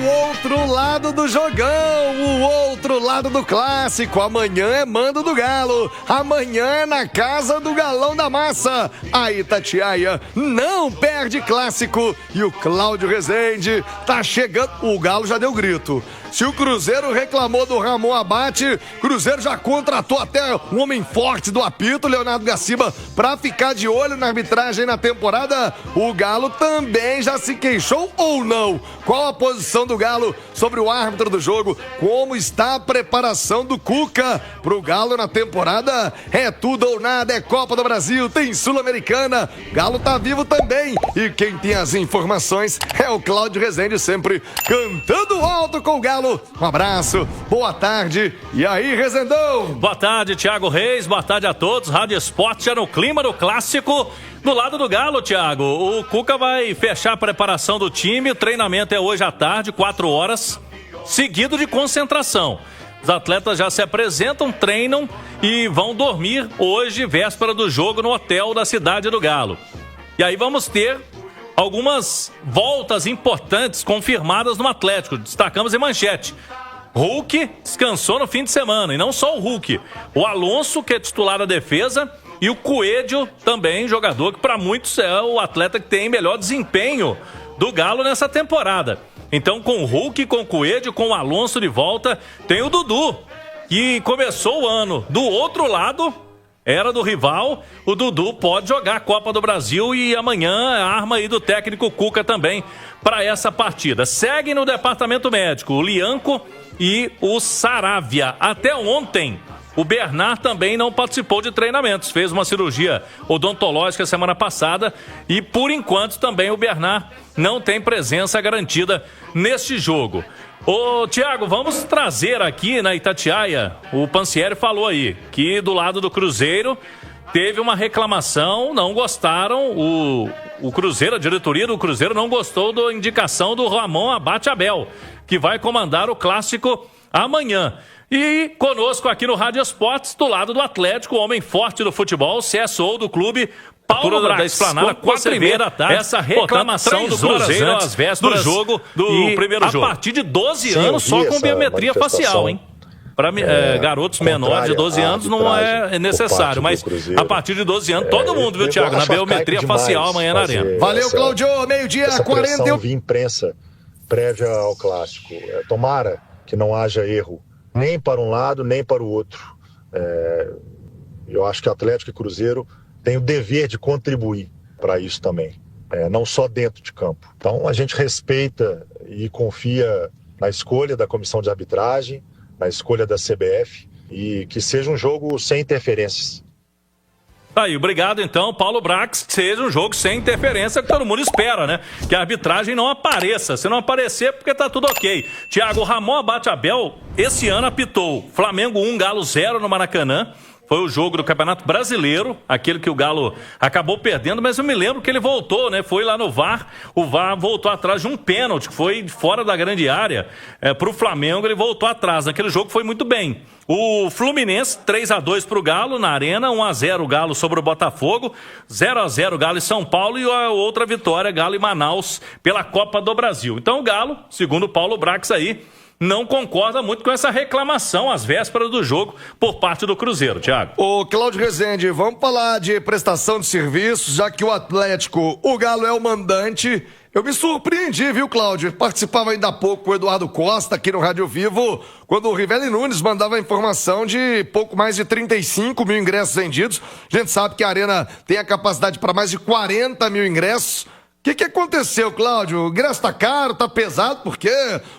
outro lado do jogão, o outro lado do clássico. Amanhã é mando do Galo, amanhã é na casa do Galão da Massa. A Itatiaia não perde clássico e o Cláudio Rezende tá chegando. O Galo já deu grito. Se o Cruzeiro reclamou do Ramon Abate, Cruzeiro já contratou até um homem forte do apito, Leonardo Gaciba, pra ficar de olho na arbitragem na temporada. O Galo também já se queixou ou não? Qual a posição do Galo sobre o árbitro do jogo? Como está a preparação do Cuca pro Galo na temporada? É tudo ou nada, é Copa do Brasil, tem Sul-Americana. Galo tá vivo também. E quem tem as informações é o Cláudio Rezende, sempre cantando alto com o Galo. Um abraço, boa tarde. E aí, Rezendão? Boa tarde, Thiago Reis, boa tarde a todos. Rádio Esporte já no clima do clássico. Do lado do Galo, Thiago, o Cuca vai fechar a preparação do time. O treinamento é hoje à tarde, 4 horas, seguido de concentração. Os atletas já se apresentam, treinam e vão dormir hoje, véspera do jogo, no hotel da cidade do Galo. E aí vamos ter algumas voltas importantes confirmadas no Atlético. Destacamos em manchete. Hulk descansou no fim de semana. E não só o Hulk. O Alonso, que é titular da defesa. E o Coelho, também jogador que para muitos é o atleta que tem melhor desempenho do Galo nessa temporada. Então com o Hulk, com o Coelho, com o Alonso de volta, tem o Dudu, que começou o ano do outro lado. Era do rival, o Dudu pode jogar a Copa do Brasil e amanhã a arma aí do técnico Cuca também para essa partida. Seguem no departamento médico o Lianco e o Saravia. Até ontem, o Bernard também não participou de treinamentos, fez uma cirurgia odontológica semana passada e por enquanto também o Bernard não tem presença garantida neste jogo. Ô, Thiago, vamos trazer aqui na Itatiaia, o Pansieri falou aí, que do lado do Cruzeiro teve uma reclamação, não gostaram, o Cruzeiro, a diretoria do Cruzeiro não gostou da indicação do Ramon Abate Abel, que vai comandar o clássico amanhã. E conosco aqui no Rádio Esportes, do lado do Atlético, o homem forte do futebol, CSO do clube, Paulo Brax, da Esplanada, 4h30 da tarde. Essa reclamação do Cruzeiro às vésperas do jogo do primeiro jogo. A partir de 12 anos, só com biometria facial, hein? Para garotos menores de 12 anos não é necessário, mas a partir de 12 anos, todo mundo, viu, Thiago? Na biometria facial amanhã na Arena. Valeu, Claudio, meio-dia, 41. Via imprensa prévia ao clássico. Tomara que não haja erro, nem para um lado, nem para o outro. Eu acho que Atlético e Cruzeiro tem o dever de contribuir para isso também, não só dentro de campo. Então a gente respeita e confia na escolha da comissão de arbitragem, na escolha da CBF e que seja um jogo sem interferências. Aí, obrigado então, Paulo Brax, que seja um jogo sem interferência, que todo mundo espera, né? Que a arbitragem não apareça. Se não aparecer, porque tá tudo ok. Thiago, Ramon Abate Abel, esse ano apitou Flamengo 1, Galo 0 no Maracanã. Foi o jogo do Campeonato Brasileiro, aquele que o Galo acabou perdendo, mas eu me lembro que ele voltou, né? Foi lá no VAR, o VAR voltou atrás de um pênalti, que foi fora da grande área, pro Flamengo, ele voltou atrás. Naquele jogo foi muito bem. O Fluminense, 3-2 pro Galo na Arena, 1-0 o Galo sobre o Botafogo, 0-0 Galo e São Paulo e a outra vitória, Galo e Manaus, pela Copa do Brasil. Então o Galo, segundo o Paulo Brax aí, não concorda muito com essa reclamação às vésperas do jogo por parte do Cruzeiro, Thiago. Ô, Cláudio Rezende, vamos falar de prestação de serviços, já que o Atlético, o Galo é o mandante. Eu me surpreendi, viu, Cláudio? Participava ainda há pouco o Eduardo Costa aqui no Rádio Vivo, quando o Rivelli Nunes mandava a informação de pouco mais de 35 mil ingressos vendidos. A gente sabe que a Arena tem a capacidade para mais de 40 mil ingressos. O que aconteceu, Cláudio? O ingresso tá caro, tá pesado, porque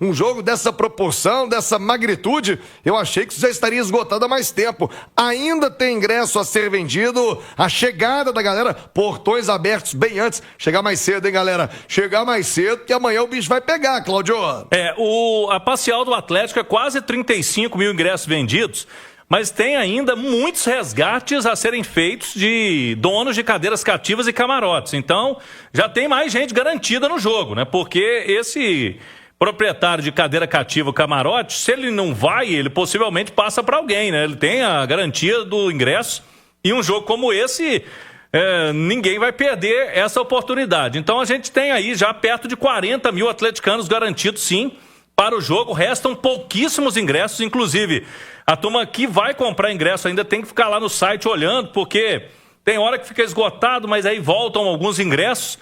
um jogo dessa proporção, dessa magnitude, eu achei que isso já estaria esgotado há mais tempo. Ainda tem ingresso a ser vendido, a chegada da galera, portões abertos bem antes. Chegar mais cedo, hein, galera? Chegar mais cedo, que amanhã o bicho vai pegar, Cláudio. A parcial do Atlético é quase 35 mil ingressos vendidos. Mas tem ainda muitos resgates a serem feitos de donos de cadeiras cativas e camarotes. Então, já tem mais gente garantida no jogo, né? Porque esse proprietário de cadeira cativa ou camarote, se ele não vai, ele possivelmente passa para alguém, né? Ele tem a garantia do ingresso. E um jogo como esse, ninguém vai perder essa oportunidade. Então, a gente tem aí já perto de 40 mil atleticanos garantidos, sim, para o jogo. Restam pouquíssimos ingressos, inclusive a turma que vai comprar ingresso ainda tem que ficar lá no site olhando, porque tem hora que fica esgotado, mas aí voltam alguns ingressos.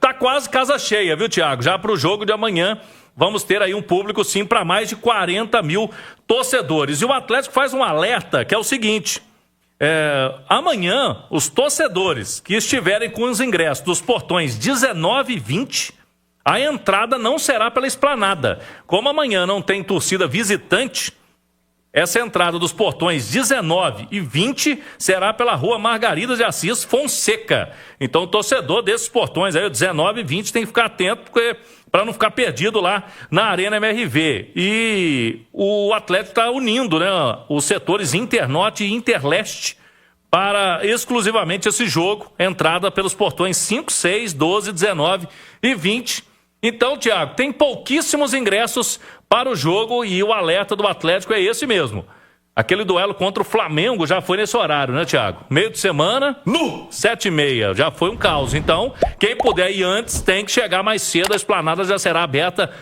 Tá quase casa cheia, viu, Thiago? Já para o jogo de amanhã vamos ter aí um público, sim, para mais de 40 mil torcedores. E o Atlético faz um alerta, que é o seguinte: amanhã, os torcedores que estiverem com os ingressos dos portões 19 e 20, a entrada não será pela esplanada. Como amanhã não tem torcida visitante, essa entrada dos portões 19 e 20 será pela rua Margarida de Assis Fonseca. Então o torcedor desses portões aí, o 19 e 20, tem que ficar atento para não ficar perdido lá na Arena MRV. E o Atlético está unindo, né, os setores Internorte e Interleste para exclusivamente esse jogo. Entrada pelos portões 5, 6, 12, 19 e 20. Então, Thiago, tem pouquíssimos ingressos para o jogo e o alerta do Atlético é esse mesmo. Aquele duelo contra o Flamengo já foi nesse horário, né, Thiago? Meio de semana, 7h30, já foi um caos. Então, quem puder ir antes tem que chegar mais cedo, a esplanada já será aberta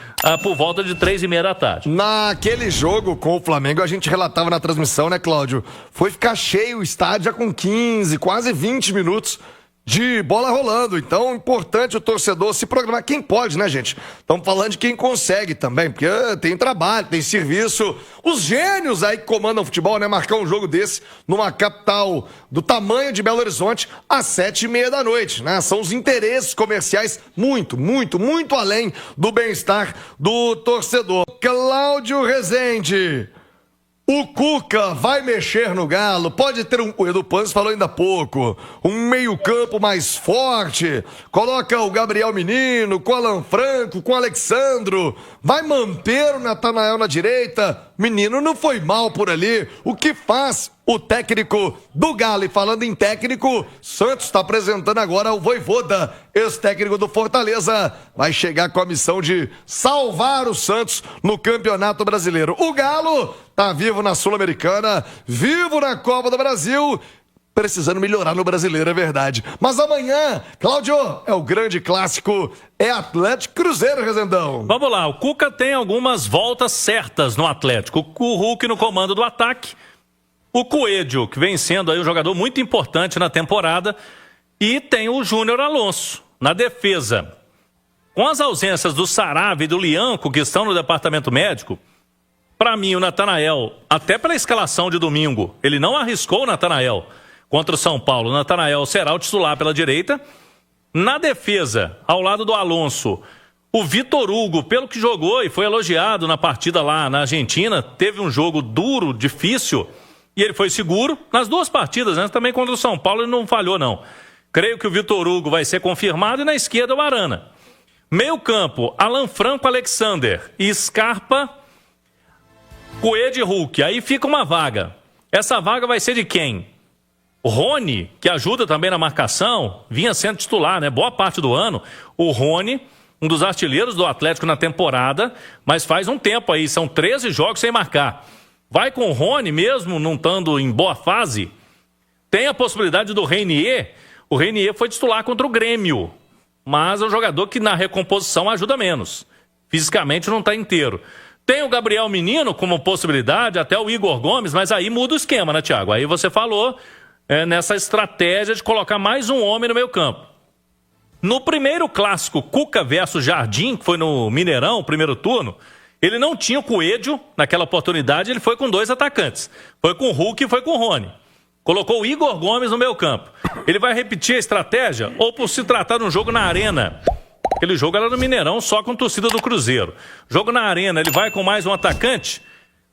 por volta de 3h30 da tarde. Naquele jogo com o Flamengo, a gente relatava na transmissão, né, Cláudio? Foi ficar cheio o estádio já com 15, quase 20 minutos de bola rolando. Então, importante o torcedor se programar. Quem pode, né, gente? Estamos falando de quem consegue também, porque tem trabalho, tem serviço. Os gênios aí que comandam o futebol, né? Marcar um jogo desse numa capital do tamanho de Belo Horizonte às 7h30 da noite, né? São os interesses comerciais muito, muito, muito além do bem-estar do torcedor. Cláudio Rezende, o Cuca vai mexer no Galo, pode ter o Edu Panz falou ainda há pouco, um meio-campo mais forte, coloca o Gabriel Menino, com o Alan Franco, com o Alexandro, vai manter o Natanael na direita, Menino não foi mal por ali, o que faz o técnico do Galo? E falando em técnico, Santos está apresentando agora o Vojvoda, ex-técnico do Fortaleza, vai chegar com a missão de salvar o Santos no Campeonato Brasileiro. O Galo tá vivo na Sul-Americana, vivo na Copa do Brasil, precisando melhorar no Brasileiro, é verdade. Mas amanhã, Cláudio, é o grande clássico, é Atlético Cruzeiro, Rezendão. Vamos lá, o Cuca tem algumas voltas certas no Atlético. O Hulk no comando do ataque, o Coelho, que vem sendo aí um jogador muito importante na temporada, e tem o Júnior Alonso na defesa. Com as ausências do Sarave e do Lianco, que estão no departamento médico, para mim o Natanael, até pela escalação de domingo, ele não arriscou o Natanael contra o São Paulo. O Natanael será o titular pela direita. Na defesa, ao lado do Alonso, o Vitor Hugo, pelo que jogou e foi elogiado na partida lá na Argentina, teve um jogo duro, difícil, e ele foi seguro nas duas partidas, né? Também contra o São Paulo ele não falhou, não. Creio que o Vitor Hugo vai ser confirmado e na esquerda o Arana. Meio campo, Alan Franco, Alexander e Scarpa, Coelho e Hulk. Aí fica uma vaga. Essa vaga vai ser de quem? O Rony, que ajuda também na marcação, vinha sendo titular, né? Boa parte do ano. O Rony, um dos artilheiros do Atlético na temporada, mas faz um tempo aí, são 13 jogos sem marcar. Vai com o Rony mesmo, não estando em boa fase. Tem a possibilidade do Reinier. O Reinier foi titular contra o Grêmio, mas é um jogador que na recomposição ajuda menos. Fisicamente não está inteiro. Tem o Gabriel Menino como possibilidade, até o Igor Gomes, mas aí muda o esquema, né, Thiago? Aí você falou nessa estratégia de colocar mais um homem no meio campo. No primeiro clássico, Cuca versus Jardim, que foi no Mineirão, primeiro turno, ele não tinha o Coelho naquela oportunidade, ele foi com dois atacantes. Foi com o Hulk e foi com o Rony. Colocou o Igor Gomes no meio campo. Ele vai repetir a estratégia ou por se tratar de um jogo na Arena? Aquele jogo era no Mineirão só com torcida do Cruzeiro. Jogo na Arena, ele vai com mais um atacante?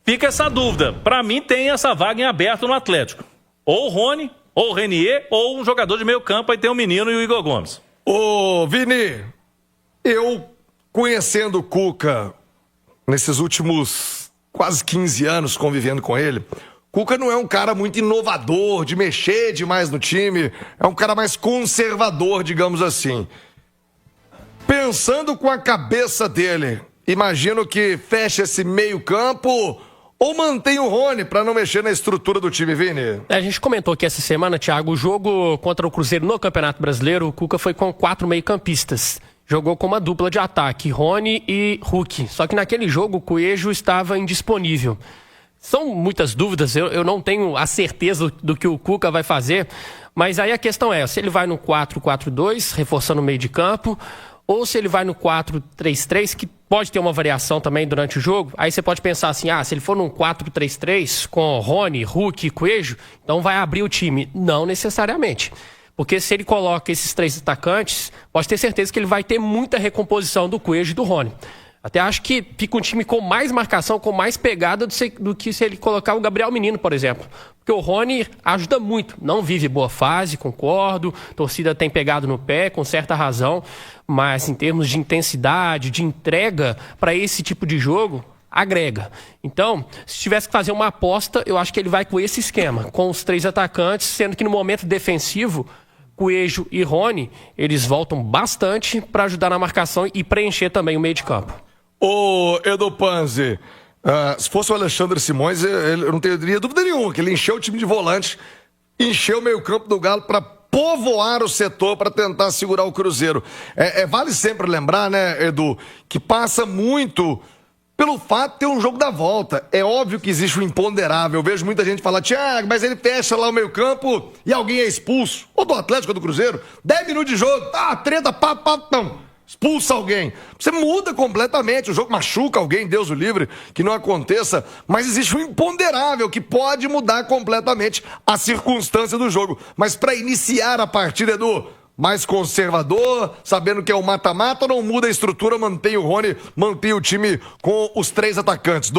Fica essa dúvida. Para mim tem essa vaga em aberto no Atlético. Ou o Rony, ou o Reinier, ou um jogador de meio campo, aí tem o Menino e o Igor Gomes. Ô, Vini, eu conhecendo o Cuca nesses últimos quase 15 anos convivendo com ele, Cuca não é um cara muito inovador, de mexer demais no time, é um cara mais conservador, digamos assim. Pensando com a cabeça dele, imagino que fecha esse meio campo ou mantém o Rony para não mexer na estrutura do time, Vini? A gente comentou aqui essa semana, Thiago, o jogo contra o Cruzeiro no Campeonato Brasileiro, o Cuca foi com 4 meio-campistas. jogou com uma dupla de ataque, Rony e Hulk. Só que naquele jogo o Coelho estava indisponível. São muitas dúvidas, eu não tenho a certeza do que o Cuca vai fazer, mas aí a questão é, se ele vai no 4-4-2, reforçando o meio de campo, ou se ele vai no 4-3-3, que pode ter uma variação também durante o jogo, aí você pode pensar assim, se ele for num 4-3-3 com Rony, Hulk e Coelho, então vai abrir o time. Não necessariamente. Porque se ele coloca esses 3 atacantes, pode ter certeza que ele vai ter muita recomposição do Coelho e do Rony. Até acho que fica um time com mais marcação, com mais pegada do que se ele colocar o Gabriel Menino, por exemplo. Porque o Rony ajuda muito. Não vive boa fase, concordo. A torcida tem pegado no pé, com certa razão. Mas em termos de intensidade, de entrega para esse tipo de jogo, agrega. Então, se tivesse que fazer uma aposta, eu acho que ele vai com esse esquema. Com os 3 atacantes, sendo que no momento defensivo, Coelho e Rony, eles voltam bastante para ajudar na marcação e preencher também o meio de campo. Ô, Edu Panzi, se fosse o Alexandre Simões, eu não teria dúvida nenhuma que ele encheu o time de volante, encheu o meio campo do Galo para povoar o setor para tentar segurar o Cruzeiro. Vale sempre lembrar, né, Edu, que passa muito pelo fato de ter um jogo da volta. É óbvio que existe um imponderável. Eu vejo muita gente falar, Thiago, mas ele fecha lá o meio campo e alguém é expulso. Ou do Atlético ou do Cruzeiro. 10 minutos de jogo, treta, não. Expulsa alguém. Você muda completamente. O jogo machuca alguém, Deus o livre, que não aconteça. Mas existe um imponderável que pode mudar completamente a circunstância do jogo. Mas para iniciar a partida, Edu, mais conservador, sabendo que é o mata-mata, não muda a estrutura, mantém o Rony, mantém o time com os 3 atacantes.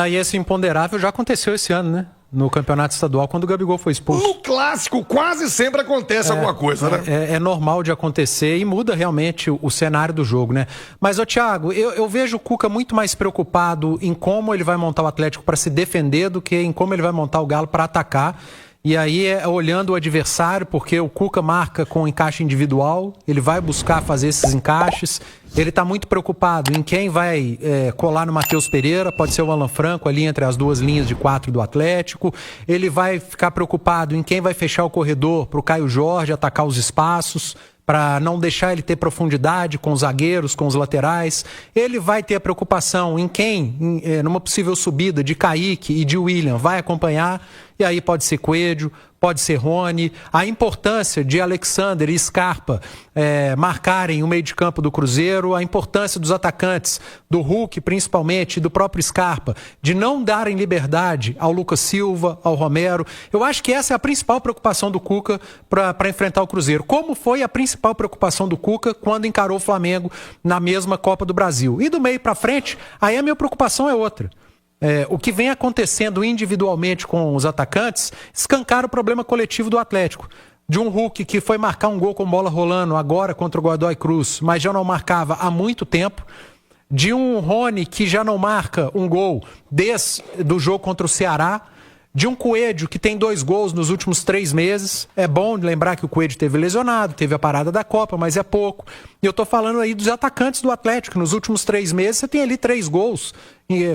E esse imponderável já aconteceu esse ano, né? No campeonato estadual, quando o Gabigol foi expulso. No clássico, quase sempre acontece alguma coisa, né? É normal de acontecer e muda realmente o cenário do jogo, né? Mas, Thiago, eu vejo o Cuca muito mais preocupado em como ele vai montar o Atlético para se defender do que em como ele vai montar o Galo para atacar. E aí olhando o adversário, porque o Cuca marca com encaixe individual, ele vai buscar fazer esses encaixes, ele está muito preocupado em quem vai colar no Matheus Pereira, pode ser o Alan Franco ali entre as 2 linhas de 4 do Atlético, ele vai ficar preocupado em quem vai fechar o corredor para o Caio Jorge atacar os espaços, para não deixar ele ter profundidade com os zagueiros, com os laterais. Ele vai ter a preocupação em quem, numa possível subida de Kaique e de William, vai acompanhar. E aí pode ser Coelho, pode ser Rony. A importância de Alexander e Scarpa marcarem o meio de campo do Cruzeiro, a importância dos atacantes, do Hulk principalmente, e do próprio Scarpa, de não darem liberdade ao Lucas Silva, ao Romero. Eu acho que essa é a principal preocupação do Cuca para enfrentar o Cruzeiro. Como foi a principal preocupação do Cuca quando encarou o Flamengo na mesma Copa do Brasil. E do meio para frente, aí a minha preocupação é outra. O que vem acontecendo individualmente com os atacantes escancara o problema coletivo do Atlético. De um Hulk que foi marcar um gol com bola rolando agora contra o Godoy Cruz, mas já não marcava há muito tempo. De um Rony que já não marca um gol desde o jogo contra o Ceará. De um Coelho que tem 2 gols nos últimos 3 meses. É bom lembrar que o Coelho teve lesionado, teve a parada da Copa, mas é pouco. E eu tô falando aí dos atacantes do Atlético. Nos últimos 3 meses você tem ali 3 gols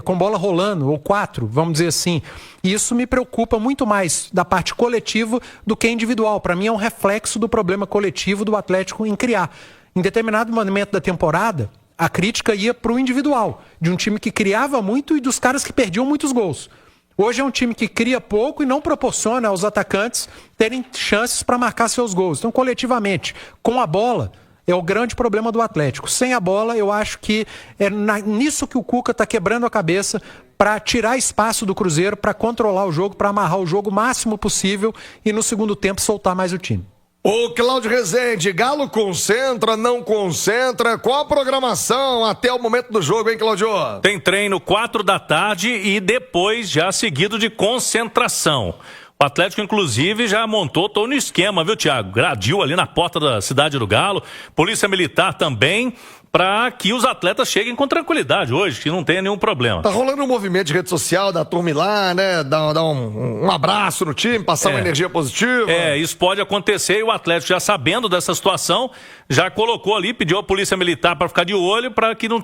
com bola rolando, ou 4, vamos dizer assim. E isso me preocupa muito mais da parte coletiva do que individual. Para mim é um reflexo do problema coletivo do Atlético em criar. Em determinado momento da temporada, a crítica ia para o individual, de um time que criava muito e dos caras que perdiam muitos gols. Hoje é um time que cria pouco e não proporciona aos atacantes terem chances para marcar seus gols. Então, coletivamente, com a bola, é o grande problema do Atlético. Sem a bola, eu acho que é nisso que o Cuca está quebrando a cabeça para tirar espaço do Cruzeiro, para controlar o jogo, para amarrar o jogo o máximo possível e no segundo tempo soltar mais o time. Ô, Cláudio Rezende, Galo concentra, não concentra? Qual a programação até o momento do jogo, hein, Cláudio? Tem treino 4 da tarde e depois já seguido de concentração. O Atlético, inclusive, já montou todo no esquema, viu, Thiago? Gradil ali na porta da cidade do Galo, Polícia Militar também, para que os atletas cheguem com tranquilidade hoje, que não tenha nenhum problema. Tá rolando um movimento de rede social da turma ir lá, né? Dar um abraço no time, passar uma energia positiva. Isso pode acontecer e o Atlético, já sabendo dessa situação, já colocou ali, pediu a Polícia Militar para ficar de olho para que não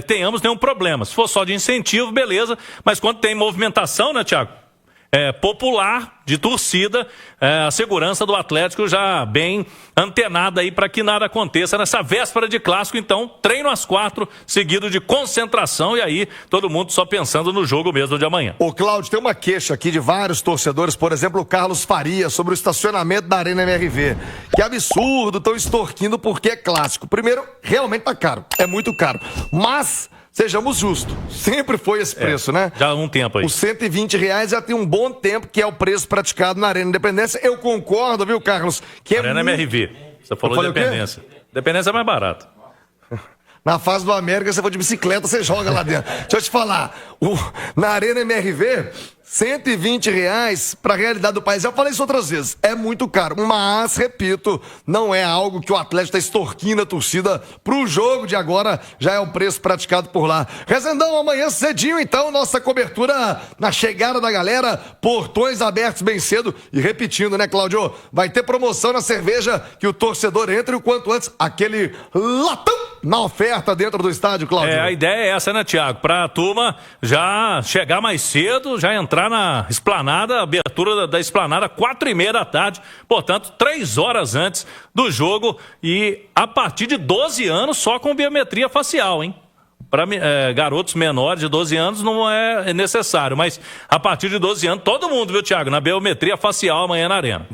tenhamos nenhum problema. Se for só de incentivo, beleza, mas quando tem movimentação, né, Thiago? popular, de torcida, a segurança do Atlético já bem antenada aí para que nada aconteça nessa véspera de clássico. Então, treino às 4, seguido de concentração, e aí todo mundo só pensando no jogo mesmo de amanhã. Ô, Cláudio, tem uma queixa aqui de vários torcedores, por exemplo, o Carlos Faria, sobre o estacionamento da Arena MRV. Que absurdo, estão extorquindo porque é clássico. Primeiro, realmente tá caro, é muito caro. Mas, sejamos justos, sempre foi esse preço, né? Já há um tempo aí. Os R$120 já tem um bom tempo que é o preço praticado na Arena Independência. Eu concordo, viu, Carlos? Que Arena MRV, você falou de Independência. Independência é mais barato. Na fase do América, você for de bicicleta, você joga lá dentro. Deixa eu te falar, na Arena MRV, R$120 para a realidade do país. Eu falei isso outras vezes, é muito caro. Mas, repito, não é algo que o Atlético está extorquindo a torcida pro jogo de agora, já é o preço praticado por lá. Rezendão, amanhã cedinho, então, nossa cobertura na chegada da galera, portões abertos bem cedo. E repetindo, né, Cláudio? Vai ter promoção na cerveja que o torcedor entre o quanto antes, aquele latão na oferta dentro do estádio, Cláudio. A ideia é essa, né, Thiago? Pra turma já chegar mais cedo, já entrar na esplanada, abertura da esplanada, 4h30 da tarde, portanto, 3 horas antes do jogo, e a partir de 12 anos só com biometria facial, hein? Para garotos menores de 12 anos não é necessário, mas a partir de 12 anos, todo mundo, viu, Thiago? Na biometria facial amanhã na Arena.